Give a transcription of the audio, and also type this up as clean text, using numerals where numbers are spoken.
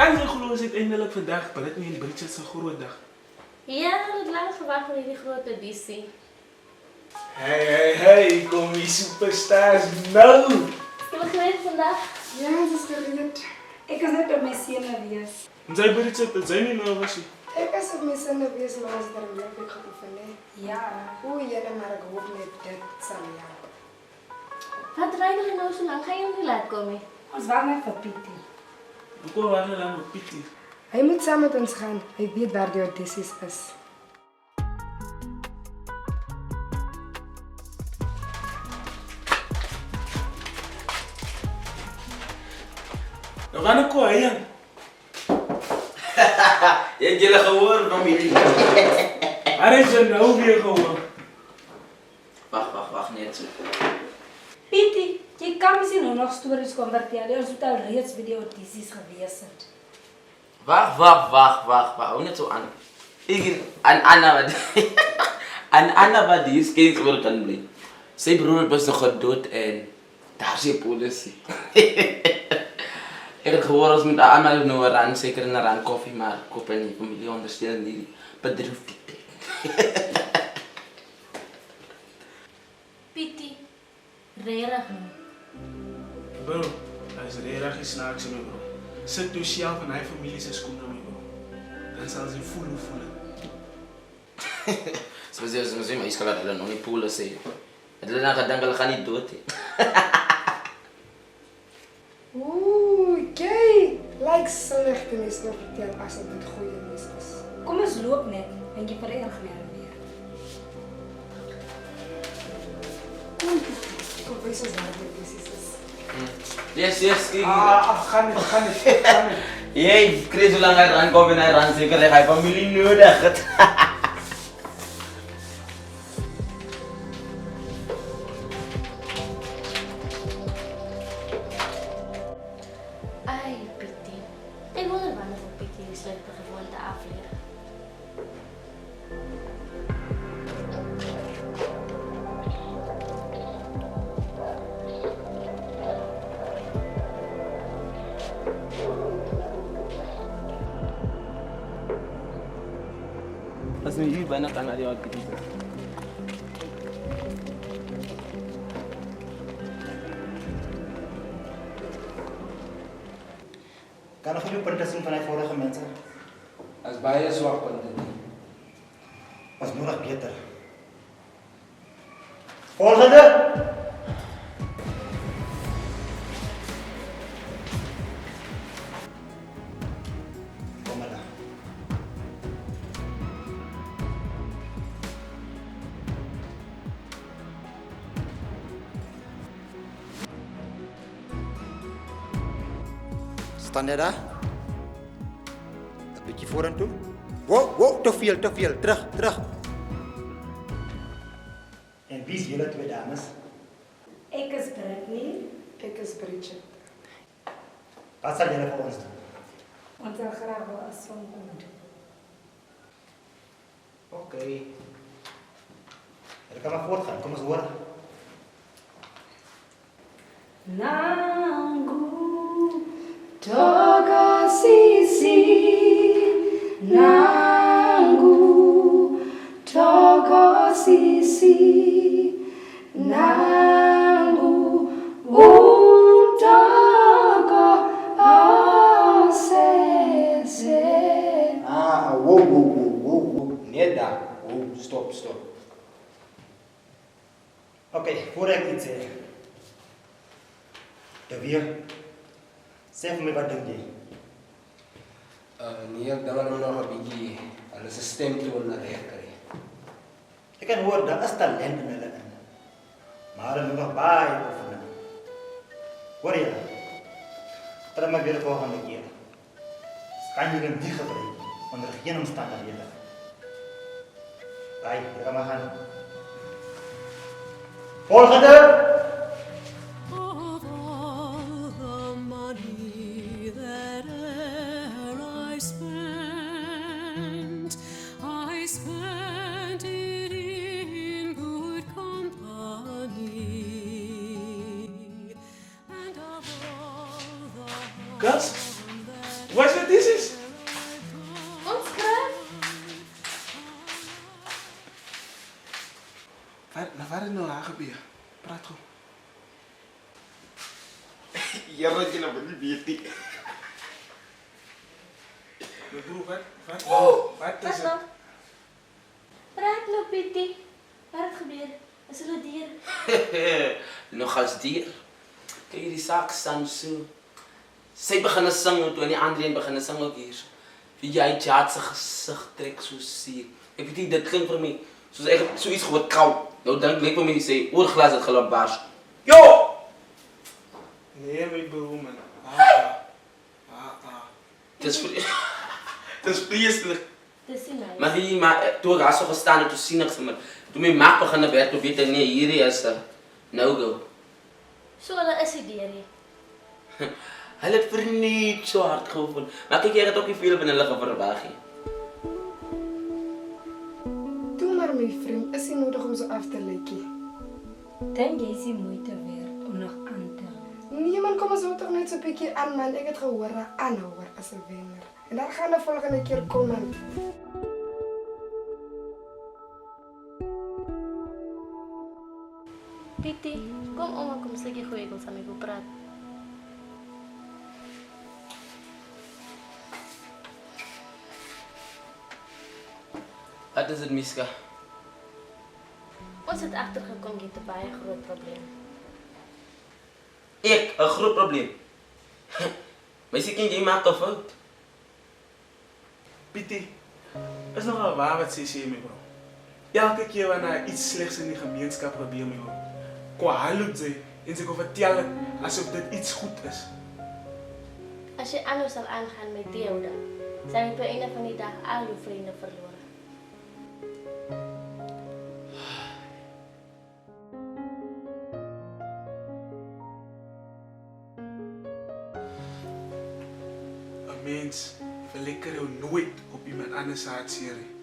Kan jy glo is uiteindelik vandag Britney en Bridget se groot dag? Ja, het lang verwag met hierdie groot audisie. Hey, kom die superstars nou! Jy het gereed vandag? Ja, het is gereed. Ek is net op my sene wees. En sy Bridget, het sy nie nou was nie. Ek is op my sene wees, maar as daar weer ek gaan oefen, nee. Ja, hoe jylle maar ek hoop net dit sal help. Wat ry jy nou so lank? Gaan jy nie laat kom nie? Ons wag net vir Pietie. Hoekom wag jy dan op Pietie? Hy moet saam met ons gaan. Hy weet waar die audisies is. Nou gaan ek ko hy aan. Jy het julle gehoor, familie. Waar is jy nou weer gehoor? Wag net so. Pietie, jy kan misschien nou nog stories kon vertel. Ons het al reeds by die audisies gewees het. Wag, hou net so aan. Ek en Anna wat Anna wat hier skens oor kan bly. Sy broer was nog gedood en daar is die polisie. Ek het gehoor ons moet allemaal nou ran, zeker een rand koffie, maar koop en die familie ondersteunen die bedrijf die tijd. Pietie, regtig nou. Bro, hy is regtig die snaakse my bro. Sit toe self in hy familie se skoene my bro. Dan sal sy voel hoe voel het. Soos jy maar is hulle nog nie poele sê. Het hulle nou gedink hulle gaan nie dood hê. Lyk sleg te mis nou vertel as dit met goeie nuus is. Kom ons loop net, en jy vererg weer. Kom, wees ons waar die audisies is. Yes, kijk. Gaan nie. Jy kry so lang hy rankom en hy ran seker hy familie nodig het. Ai, Pietie. Ek wonder wanneer vir Pietie die slegte gewoonte afleer. As my hier bijna kan na die wat bietjie. Kan nog nie punte sien van die vorige mense. As baie swak punte nie. Ons moet nog beter. Volgende. Kom maar dan. Staan jy daar? 'n Bietjie vorentoe. Wow, te veel. Terug. En wie is julle twee dames? Ek is Britney. Ek is Bridget. Wat sal julle vir ons doen? Ons sal graag wel 'n song doen. Okay. Julle kan maar voortgaan, kom ons hoor. Nangu toka sisi, nangu toka sisi, nangu toka asese. Wow. Net daar. Stop. Okay, voor ek iets sê. Weer. Sê vir my wat dink jy? Nee, ek dink hulle moet nog 'n bietjie hulle se stemtoon reg kry. Ek kan hoor daar is talent in hulle in. Maar hulle moet nog baie oefen. Hoor jy? Trek maar weer volgende keer. Kan jy dit nie gebruik onder geen omstandighede. Bye, jy kan maar gaan. Volgende! Gus, Wat wat is? Ons skryf. Waar is nou haar gebeur? Praat gou. Ja, wat jy nou nie weet nie. My broer, wat? Wat Wat is nou? dit? Praat nou, Pietie. Wat het gebeur? Is hulle deur? Nog as dier. Kijk, die saak staan so. Sy begin sing, toe die ander een begin sing ook hier. Weet jy, Jad se gesig trek so seer. Ek weet nie, dit klink vir my, soos ek so iets gehoor kou. Nou dink ek vir my, die sê, oorglas het gelap bars. Yo! Nee, my broer, man. Dis vreeslik. Dis nie nice. Maar die, toe ek daar so gestaan het, toe sien ek sommer. Toe my maak begin werk, toe weet ek nie, hierdie is no-go. So hulle is nie deur nie. Hulle het verniet so hard gevoel. Maar kyk, jy het ook nie veel van hulle verwag nie. Toe maar my vriend, is nie nodig om so af te lekkie. Dink jy is die moeite werd om nog aan te hou? Nee man, kom ons hou toch net so 'n bietjie aan man. Ek het gehoor, aanhouer as 'n wenner. En dan gaan we volgende keer kom man. Pietie, kom om en kom slukkie goeie ek wil saam met jou praat. Wat is dit, Miska? Ons het agtergekom jy het 'n baie groot probleem. Ek, 'n groot probleem. Meisie, kind, jy maak 'n fout. Pietie, is nogal waar wat sy sê, my bro. Elke keer wanneer iets slegs in die gemeenskap gebeur, my bro, kwaad sy en sy kan vertel het asof dit iets goed is. As jy aanhou sal aangaan met die ou dan, sal jy op 'n einde van die dag al jou vriende verloor. Mens verlekker jou nooit op iemand anders se hartseer nie.